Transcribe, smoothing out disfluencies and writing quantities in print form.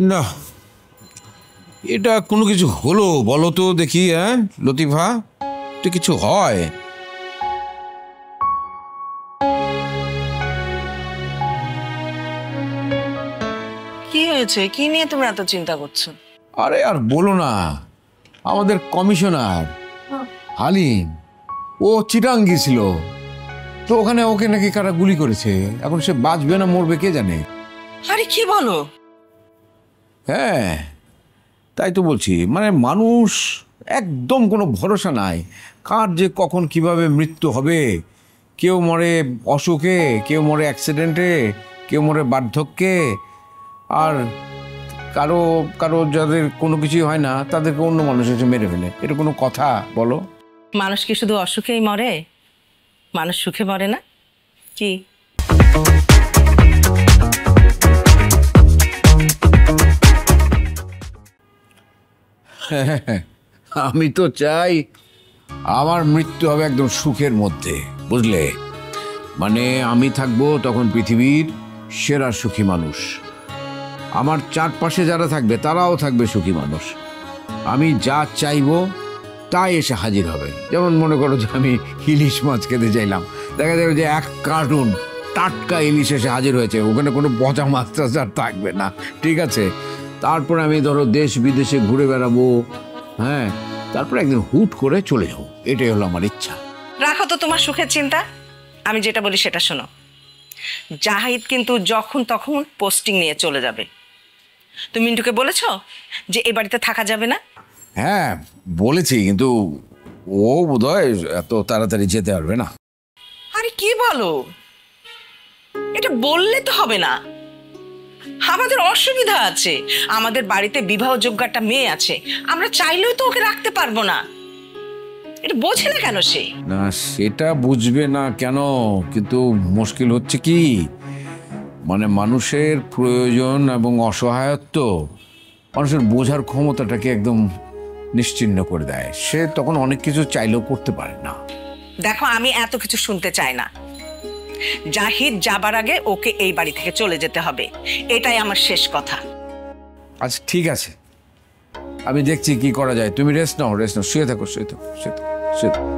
না, এটা কোনো কিছু হলো বলো তো দেখি। হ্যাঁ লতিফা, এটা কিছু হয়? কি হয়েছে? কি নিয়ে তুমি এত চিন্তা করছো? আরে আর বলো না, আমাদের কমিশনার হালিম, ও চিটাং গেছিল, তো ওখানে ওকে নাকি কারা গুলি করেছে। এখন সে বাঁচবে না মরবে কে জানে। আরে কি বলো? হ্যাঁ তাই তো বলছি, মানে মানুষ একদম কোনো ভরসা নাই, কার যে কখন কিভাবে মৃত্যু হবে। কেউ মরে অসুখে, কেউ মরে অ্যাক্সিডেন্টে, কেউ মরে বার্ধক্যে, আর কারো কারো যাদের কোনো কিছুই হয় না তাদেরকে অন্য মানুষ এসে মেরে ফেলে। এটা কোনো কথা বলো? মানুষ কি শুধু অসুখেই মরে? মানুষ সুখে মরে না কি? আমি তো চাই আমার মৃত্যু হবে একদম সুখের মধ্যে, বুঝলে? মানে আমি থাকবো তখন পৃথিবীর সেরা সুখী মানুষ, আমার চারপাশে যারা থাকবে তারাও থাকবে সুখী মানুষ। আমি যা চাইবো তাই এসে হাজির হবে। যেমন মনে করো যে আমি ইলিশ মাছ খেতে চাইলাম, দেখা যাবে যে এক কার্টুন টাটকা ইলিশ এসে হাজির হয়েছে, ওখানে কোনো পচা মাছ টাছ আর থাকবে না, ঠিক আছে? তারপরে আমি ধরো দেশ বিদেশে ঘুরে বেড়াবো, হ্যাঁ, তারপরে একদিন হুট করে চলে যাবো। এটাই হলো আমার ইচ্ছা। রাখো তো তোমার সুখের চিন্তা, আমি যেটা বলি সেটা শোনো। জাহিদ কিন্তু যখন তখন পোস্টিং নিয়ে চলে যাবে। তুমি মিন্টুকে বলেছো যে এ বাড়িতে থাকা যাবে না? হ্যাঁ বলেছি, কিন্তু ও বোধহয় এত তাড়াতাড়ি যেতে পারবে না। আরে কি বলো? এটা বললে তো হবে না, আমাদের অসুবিধা আছে। আমাদের বাড়িতে বিবাহযোগ্য একটা মেয়ে আছে, আমরা চাইলেও তো ওকে রাখতে পারবো না। এটা বোঝে না কেন সে? না সেটা বুঝবে না কেন, কিন্তু মুশকিল হচ্ছে কি, মানে মানুষের প্রয়োজন এবং অসহায়ত্ব মানুষের বোঝার ক্ষমতাটাকে একদম নিশ্চিহ্ন করে দেয়। সে তখন অনেক কিছু চাইলেও করতে পারে না। দেখো, আমি এত কিছু শুনতে চাই না। জাহিদ যাবার আগে ওকে এই বাড়ি থেকে চলে যেতে হবে, এটাই আমার শেষ কথা। আচ্ছা ঠিক আছে, আমি দেখছি কি করা যায়। তুমি রেস্ট নাও, রেস্ট নাও, শুয়ে থাকো, শুয়ে থাকো, শুয়ে থাকো, শুয়ে থাকো।